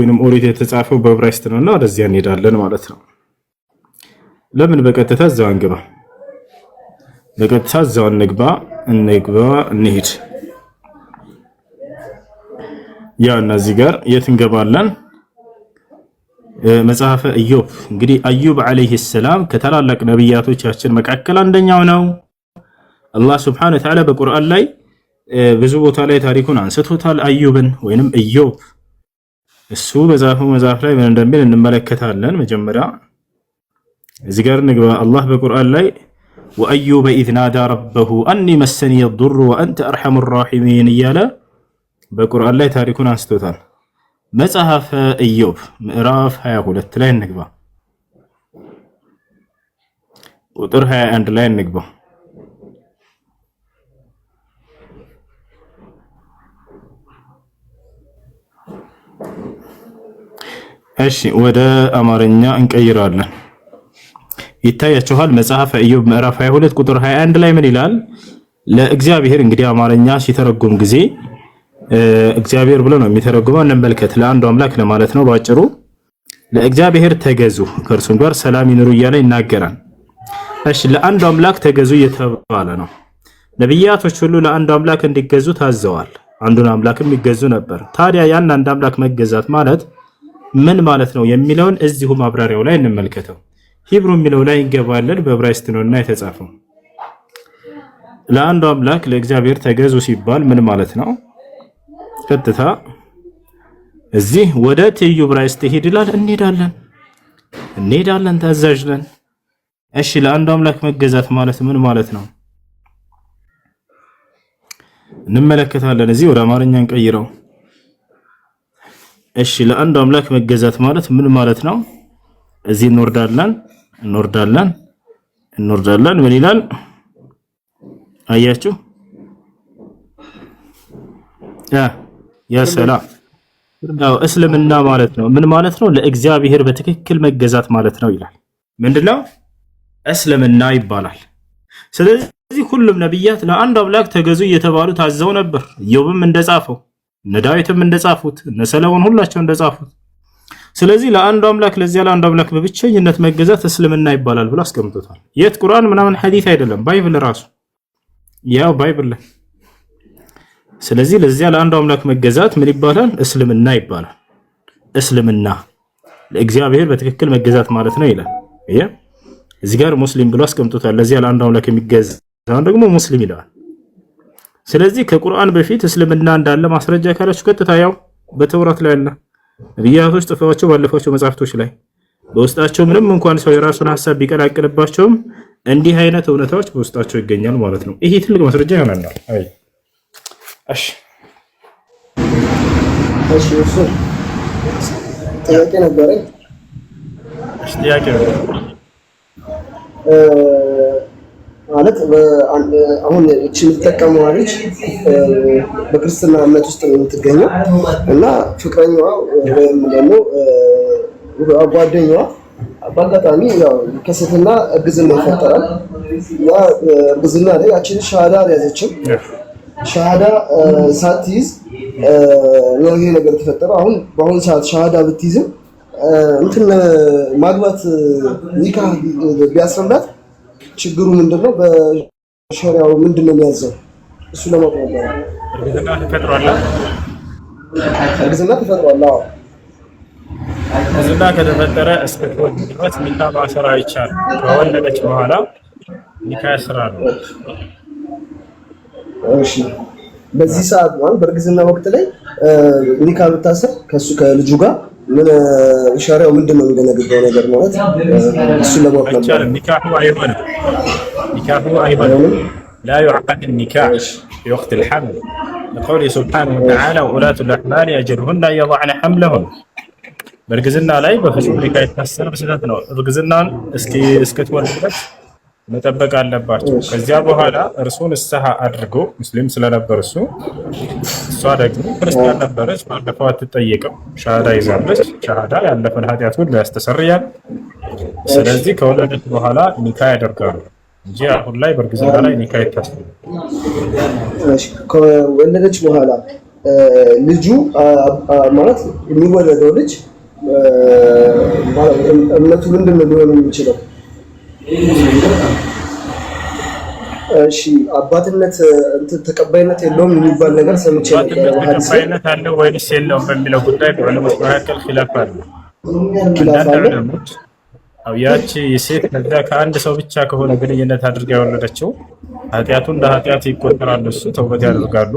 ወይንም ኦሪት የተጻፈው በዕብራይስጥ ነውና ወደዚያ እንሄዳለን ማለት ነው። ለምን በቀጥታ እዛው አንግባ? በቀጥታ እዛው እንሂድ። ያ እነዚህ ጋር የት እንገባለን? መጽሐፈ ኢዮብ። እንግዲህ አዩብ አለይሂ ሰላም ከታላላቅ ነብያቶቻችን መካከል አንደኛው ነው። አላህ ሱብሓነሁ ወተዓላ በቁርአን ላይ ብዙ ቦታ ላይ ታሪኩን አንስቶታል አዩብን ወይንም ኢዮብ። እሱ በዛፉ መጽሐፍ ላይ ምን እንደሚል እንመለከታለን። መጀመሪያ እዚህ ጋር እንግባ። አላህ በቁርአን ላይ ወአዩበ ኢዝ ናዳ ረበሁ አኒ መሰኒ የዱር ወአንተ አርሐሙ ራሒሚን እያለ በቁርአን ላይ ታሪኩን አንስቶታል። መጽሐፈ ኢዮብ ምዕራፍ 22 ላይ እንግባ። ቁጥር 21 ላይ እንግባ። እሺ ወደ አማርኛ እንቀይራለን። ይታያችኋል። መጽሐፈ ኢዮብ ምዕራፍ 22 ቁጥር 21 ላይ ምን ይላል? ለእግዚአብሔር እንግዲህ አማርኛ ሲተረጎም ጊዜ እግዚአብሔር ብሎ ነው የሚተረጉመው። እንመልከት። ለአንዱ አምላክ ለማለት ነው ባጭሩ። ለእግዚአብሔር ተገዙ ከእርሱም ጋር ሰላም ይኑሩ እያለ ይናገራል። እሺ ለአንዱ አምላክ ተገዙ እየተባለ ነው። ነቢያቶች ሁሉ ለአንዱ አምላክ እንዲገዙ ታዘዋል። አንዱን አምላክም ይገዙ ነበር። ታዲያ ያን አንድ አምላክ መገዛት ማለት ምን ማለት ነው የሚለውን እዚሁ ማብራሪያው ላይ እንመልከተው። ሂብሩ የሚለው ላይ እንገባለን። በዕብራይስጥ ነውና የተጻፈው። ለአንዱ አምላክ ለእግዚአብሔር ተገዙ ሲባል ምን ማለት ነው? ቀጥታ እዚህ ወደ ትይዩ ዕብራይስጥ ሄድ ይላል። እንሄዳለን፣ ታዛዥ ነን። እሺ ለአንዱ አምላክ መገዛት ማለት ምን ማለት ነው? እንመለከታለን። እዚህ ወደ አማርኛ እንቀይረው። እሺ ለአንዱ አምላክ መገዛት ማለት ምን ማለት ነው? እዚህ እንወርዳለን። ምን ይላል? አያችሁ? ያ ሰላም እስልምና ማለት ነው። ምን ማለት ነው? ለእግዚአብሔር በትክክል መገዛት ማለት ነው ይላል። ምንድነው? እስልምና ይባላል። ስለዚህ ሁሉም ነብያት ለአንዱ አምላክ ተገዙ እየተባሉ ታዘው ነበር። ኢዮብም እንደጻፈው፣ እነ ዳዊትም እንደጻፉት፣ እነ ሰለሞን ሁላቸው እንደጻፉት። ስለዚህ ለአንዱ አምላክ ለአንዱ አምላክ በብቸኝነት መገዛት እስልምና ይባላል ብሎ አስቀምጦታል። የት? ቁርአን ምናምን ሐዲስ አይደለም፣ ባይብል ራሱ ያው ባይብል ላይ። ስለዚህ ለአንዱ አምላክ መገዛት ምን ይባላል? እስልምና ይባላል። እስልምና ለእግዚአብሔር በትክክል መገዛት ማለት ነው ይላል። እዚህ ጋር ሙስሊም ብሎ አስቀምጦታል። ለአንዱ አምላክ የሚገዛው ደግሞ ሙስሊም ይላል። ስለዚህ ከቁርአን በፊት እስልምና እንዳለ ማስረጃ ካላችሁ ቀጥታ ያው በተውራት ላይ አለ። ነቢያቶች ጽፈዋቸው ባለፏቸው መጽሐፍቶች ላይ በውስጣቸው ምንም እንኳን ሰው የራሱን ሐሳብ ቢቀላቅልባቸውም እንዲህ አይነት እውነታዎች በውስጣቸው ይገኛል ማለት ነው። ይሄ ትልቅ ማስረጃ ይሆናል። እሺ ጥያቄ ነበረኝ። ማለት አሁን እቺ የምትጠቀመው ልጅ በክርስትና እምነት ውስጥ ነው የምትገኘው እና ፍቅረኛዋ ወይም ደግሞ ጓደኛዋ በአጋጣሚ ያው ከሴትና እርግዝና ይፈጠራል። ያ እርግዝና ላይ ያቺ ሻሃዳ ያዘችም ሻሃዳ ሳትይዝ ነው ይሄ ነገር ተፈጠረው። አሁን በአሁኑ ሰዓት ሻሃዳ ብትይዝም እንትን ማግባት ኒካህ ቢያስረዳት ችግሩ ምንድነው? በሸሪዓው ምንድነው የሚያዘው? እሱ ለማወቅ ነበር። እርግዝና ተፈጥሯል። አዎ እርግዝና ከተፈጠረ እስከ ወልድ ድረስ ኒካህ ማሰር አይቻልም። ከወለደች በኋላ ኒካህ ያስራሉ። እሺ በዚህ ሰዓት ማለት በእርግዝና ወቅት ላይ ኒካህ ብታሰር ከልጁ ጋር ምን ሸሪዓው ምንድነው የሚደነግገው ነገር ማለት እሱ ለማወቅ ነበር። ኒካሁ አይሆንም لا يعقد النكاح في وقت الحمل لقوله سبحانه وتعالى وأولاة الأحمال أجلهن أن يضعن حملهن በእርግዝና ላይ በፍጹም ኒካህ የታሰረ በስህተት ነው። እርግዝናን እስክትወልድ ድረስ መጠበቅ አለባቸው። ከዚያ በኋላ እርሱን ንስሐ አድርጎ ሙስሊም ስለነበር እሷ ደግሞ ክርስቲያን ነበረች። ባለፈው አትጠየቅም፣ ሻሃዳ ይዛለች። ሻሃዳ ያለፈን ኃጢአት ሁሉ ያስተሰርያል። ስለዚህ ከወለደች በኋላ ኒካህ ያደርጋሉ እንጂ አሁን ላይ በእርግዝና ላይ ኒካህ ይታሰራል። ከወለደች በኋላ ልጁ ማለት የሚወለደው ልጅ እምነቱ ምንድን ነው ሊሆን የሚችለው? እሺ አባትነት እንትን ተቀባይነት የለውም የሚባል ነገር ሰምቼ ነበር። ተቀባይነት አለው ወይስ የለውም በሚለው ጉዳይ በዑለሞች መካከል ኺላፍ አለ። ያቺ ሴት ከዛ ከአንድ ሰው ብቻ ከሆነ ግንኙነት አድርጋ የወለደችው ኃጢአቱ እንደ ኃጢአት ይቆጠራል፣ እሱ ተውበት ያደርጋሉ።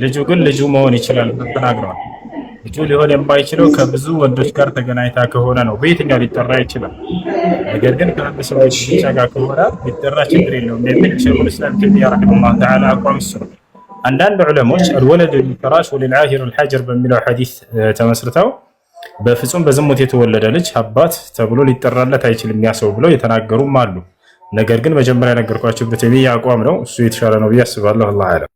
ልጁ ግን ልጁ መሆን ይችላል ተናግረዋል። ልጁ ሊሆን የማይችለው ከብዙ ወንዶች ጋር ተገናኝታ ከሆነ ነው። በየትኛው ሊጠራ ይችላል። ነገር ግን ከአንድ ሰው ብቻ ጋር ከሆነ ሊጠራ ችግር የለውም የሚል ሸይኹል ኢስላም ተይሚያ ረሂመሁላህ ተዓላ አቋም እሱ ነው። አንዳንድ ዑለሞች አልወለዱ ሊልፈራሽ ወሊልዓሂር አልሐጀር በሚለው ሐዲስ ተመስርተው በፍጹም በዝሙት የተወለደ ልጅ አባት ተብሎ ሊጠራለት አይችልም ያ ሰው ብለው የተናገሩም አሉ። ነገር ግን መጀመሪያ የነገርኳቸው ኢብኑ ተይሚያ አቋም ነው፣ እሱ የተሻለ ነው ብዬ አስባለሁ። አላህ አዕለም።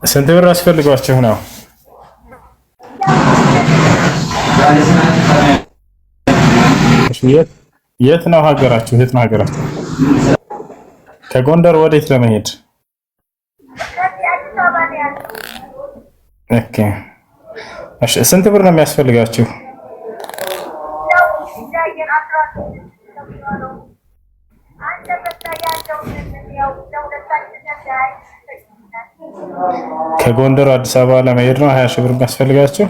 ስንት ብር አስፈልጓችሁ ነው? የት ነው ሀገራችሁ? የት ነው ሀገራችሁ? ከጎንደር ወዴት ለመሄድ? ኦኬ እሺ። ስንት ብር ነው የሚያስፈልጋችሁ? ከጎንደር አዲስ አበባ ለመሄድ ነው 20 ሺህ ብር የሚያስፈልጋችሁ?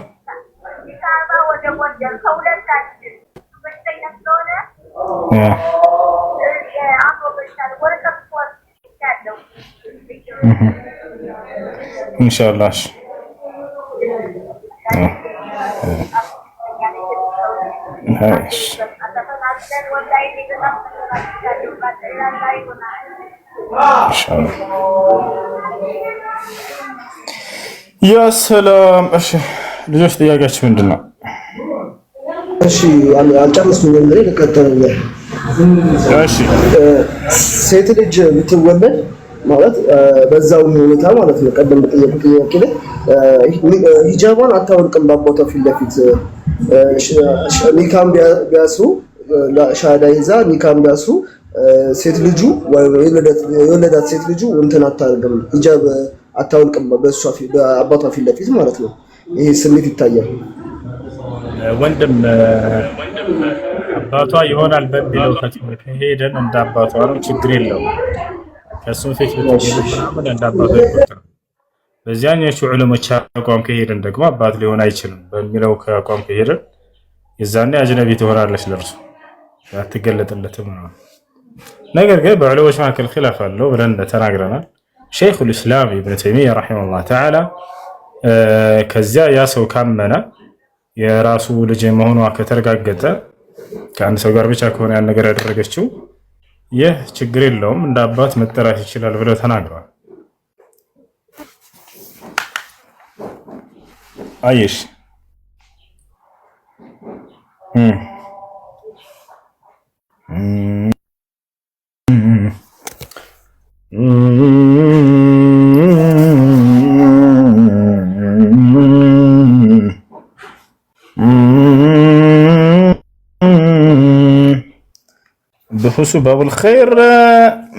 ኢንሻአላህ ያ ሰላም። እሺ ልጆች ጥያቄያችሁ ምንድን ነው? እሺ አልጨረስኩም እንግዲህ ልቀጥል። እሺ ሴት ልጅ ብትወለድ ማለት በዛው ሁኔታ ማለት ነው። ቀደም በጠየቁት ጥያቄ ላይ ሂጃቧን አታወልቅም በአባቷ ፊት ለፊት ኒካም ቢያስሩ ሻሃዳ ይዛ ኒካም ቢያስሩ ሴት ልጁ ወይ የወለዳት ሴት ልጁ እንትን አታርግም፣ ሂጃብ አታወልቅም በእሷ ፊት በአባቷ ፊት ለፊት ማለት ነው። ይሄ ስሜት ይታያል። ወንድም አባቷ ይሆናል በሚለው ከሄደን እንደ አባቷ ነው፣ ችግር የለውም። ከሱ ፊት ብትሄድ እንደ አባቷ ይቆጠራል። በዚያኞቹ ዑለሞች አቋም ከሄደን ደግሞ አባት ሊሆን አይችልም በሚለው ከአቋም ከሄደን የዛኔ አጅነቢ ትሆናለች፣ ለእርሱ አትገለጥለትም ነው። ነገር ግን በዑለሞች መካከል ኺላፍ አለው ብለን ተናግረናል። ሸይኹል ኢስላም ኢብኑ ተይሚያ ረሂመሁላህ ተዓላ ከዚያ ያ ሰው ካመነ የራሱ ልጅ መሆኗ ከተረጋገጠ ከአንድ ሰው ጋር ብቻ ከሆነ ያን ነገር ያደረገችው ይህ ችግር የለውም እንደ አባት መጠራት ይችላል ብለው ተናግረዋል። አይሽ በሁሱ ባቡል ኸይር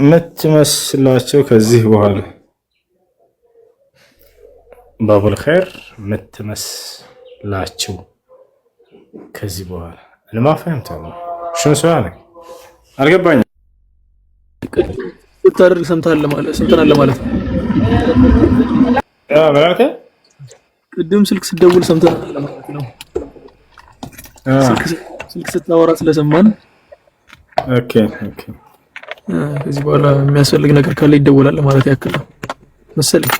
ምትመስላቸው ከዚህ በኋላ ባቡል ኸይር ምትመስላቸው ከዚህ በኋላ ለማ ፈህምተው شنو سؤالك አልገባኝም። ስታደርግ ሰምተናል ማለት ነው። ማለት ቅድም ስልክ ስደውል ሰምተናል ማለት ነው። ስልክ ስታወራ ስለሰማን ኦኬ ከዚህ በኋላ የሚያስፈልግ ነገር ካለ ይደወላል ማለት ያክል ነው መሰለኝ።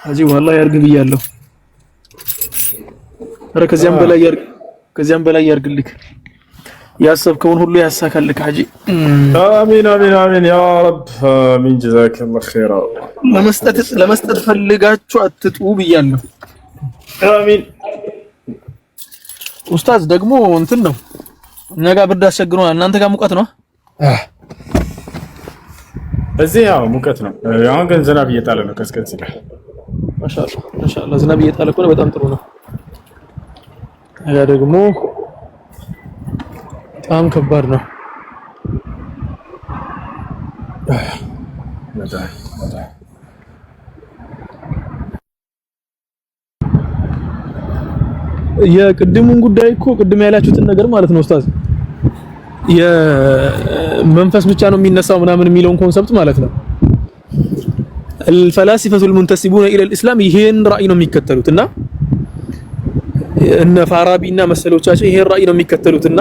እዚህ والله ያርግ ብያለሁ። ኧረ ከዚያም በላይ ያርግልክ። ያሰብከውን ሁሉ ያሳካልክ ሐጂ። አሚን አሚን አሚን ያ ረብ አሚን። ጀዛከላሁ ኸይራ። ለመስጠት ፈልጋችሁ አትጡ ብያለሁ። አሚን። ኡስታዝ ደግሞ እንትን ነው እኛ ጋር ብርድ አስቸግሮናል። እናንተ ጋር ሙቀት ነው? እዚህ ያው ሙቀት ነው። አሁን ግን ዝናብ እየጣለ ነው። ቀዝቀዝ ይላል። ማሻአላህ ዝናብ እየጣለ ከሆነ በጣም ጥሩ ነው። ያ ደግሞ በጣም ከባድ ነው። የቅድሙን ጉዳይ እኮ ቅድም ያላችሁትን ነገር ማለት ነው ኡስታዝ፣ የመንፈስ ብቻ ነው የሚነሳው ምናምን የሚለውን ኮንሰፕት ማለት ነው። الفلاسفة المنتسبون إلى الإسلام ይሄን ራእይ ነው የሚከተሉትና እነ ፋራቢና መሰሎቻቸው ይሄን ራእይ ነው የሚከተሉትና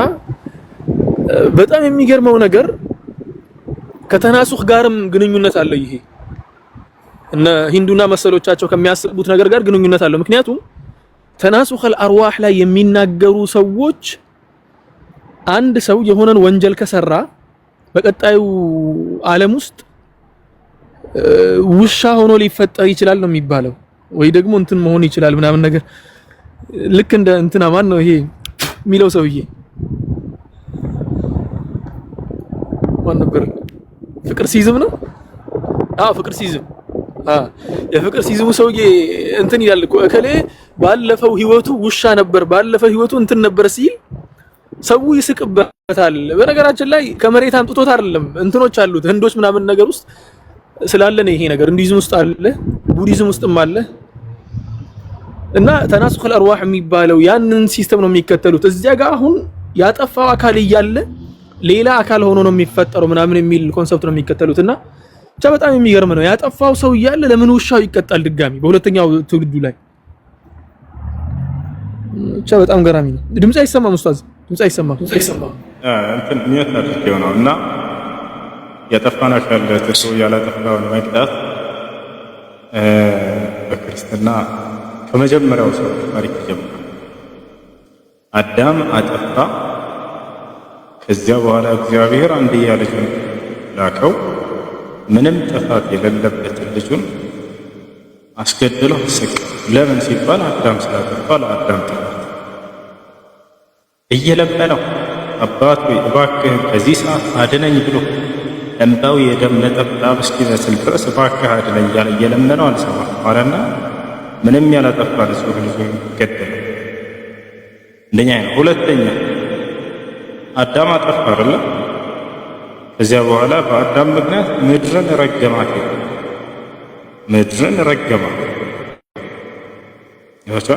በጣም የሚገርመው ነገር ከተናሱኽ ጋርም ግንኙነት አለው። ይሄ እነ ሂንዱና መሰሎቻቸው ከሚያስቡት ነገር ጋር ግንኙነት አለው። ምክንያቱም ተናሱኽ አልአርዋህ ላይ የሚናገሩ ሰዎች አንድ ሰው የሆነን ወንጀል ከሰራ በቀጣዩ ዓለም ውስጥ ውሻ ሆኖ ሊፈጠር ይችላል ነው የሚባለው፣ ወይ ደግሞ እንትን መሆን ይችላል ምናምን ነገር ልክ እንደ እንትና ማን ነው ይሄ የሚለው ሰውዬ ማን ነበር? ፍቅር ሲዝም ነው። ፍቅር ሲዝም የፍቅር ሲዝሙ ሰውዬ እንትን ይላል እኮ እከሌ ባለፈው ህይወቱ ውሻ ነበር፣ ባለፈው ህይወቱ እንትን ነበር ሲል ሰው ይስቅበታል። በነገራችን ላይ ከመሬት አምጥቶት አይደለም፣ እንትኖች አሉት ህንዶች ምናምን ነገር ውስጥ ስላለ ነው ይሄ ነገር። እንዲዝም ውስጥ አለ፣ ቡዲዝም ውስጥም አለ። እና ተናሱኽ አልአርዋህ የሚባለው ያንን ሲስተም ነው የሚከተሉት። እዚያ ጋር አሁን ያጠፋው አካል እያለ ሌላ አካል ሆኖ ነው የሚፈጠረው ምናምን የሚል ኮንሰፕት ነው የሚከተሉት። እና ብቻ በጣም የሚገርም ነው። ያጠፋው ሰው እያለ ለምን ውሻው ይቀጣል ድጋሚ በሁለተኛው ትውልዱ ላይ? ብቻ በጣም ገራሚ ነው። ድምጽ አይሰማም ኡስታዝ፣ ድምጽ አይሰማም። እንትን ሚያት አድርጌው ነው እና ያጠፋን አካል ተሶ ያላጠፋውን መቅጣት በክርስትና ከመጀመሪያው ሰው ታሪክ ጀምሮ አዳም አጠፋ። ከዚያ በኋላ እግዚአብሔር አንድያ ልጁን ላከው። ምንም ጥፋት የሌለበትን ልጁን አስገድሎ አሰቀለው። ለምን ሲባል አዳም ስላጠፋ ለአዳም ጥፋት እየለመነው አባት ሆይ እባክህን ከዚህ ሰዓት አድነኝ ብሎ እንባው የደም ነጠብጣብ እስኪመስል ድረስ እባክህ አድነኝ እያለ እየለመነው አልሰማም አለና ምንም ያላጠፋ ልጁን ገደለ። አንደኛ ነው። ሁለተኛ አዳም አጠፋ አይደለ? ከዚያ በኋላ በአዳም ምክንያት ምድርን ረገማት። ምድርን ረገማት። ይወጣ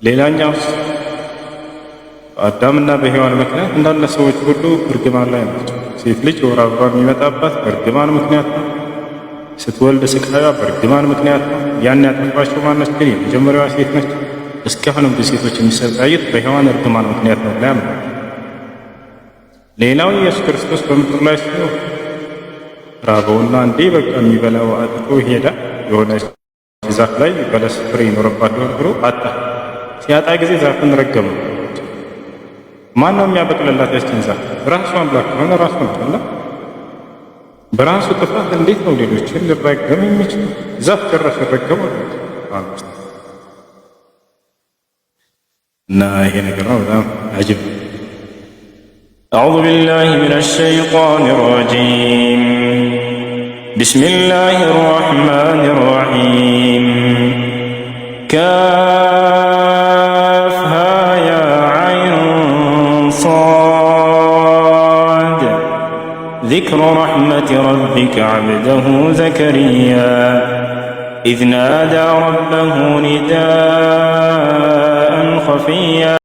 ሌላኛው በአዳምና በሔዋን ምክንያት እንዳለ ሰዎች ሁሉ እርግማን ላይ ናቸው። ሴት ልጅ ወር አበባ የሚመጣባት በእርግማን ምክንያት ነው። ስትወልድ ስቃዩዋ በእርግማን ምክንያት ነው። ያን ያጠፋቸው ማነች ግን? የመጀመሪያዋ ሴት ነች። እስካሁንም ሴቶች የሚሰቃዩት በሔዋን እርግማን ምክንያት ነው ብላ ያምናል። ሌላው ኢየሱስ ክርስቶስ በምድር ላይ ሲኖር ራበውና እንዴ በቃ የሚበላው አጥቶ ሄደ። የሆነ ዛፍ ላይ በለስ ፍሬ ይኖርባት ይሆን ብሎ አጣ። ሲያጣ ጊዜ ዛፍን ረገመው። ማን ነው የሚያበቅልላት ያችን ዛፍ? ራሱ አምላክ ሆነ ራሱ ነው። በራሱ ጥፋት እንዴት ነው ሌሎችን ሊረገም የሚችል? ዛፍ ጨረሰ ረገመው ማለት እና ይሄ ነገር ነው በጣም አጅብ። أعوذ بالله من الشيطان الرجيم بسم الله الرحمن الرحيم كافها يا عين صاد ذكر رحمة ربك عبده زكريا إذ نادى ربه نداء خفيا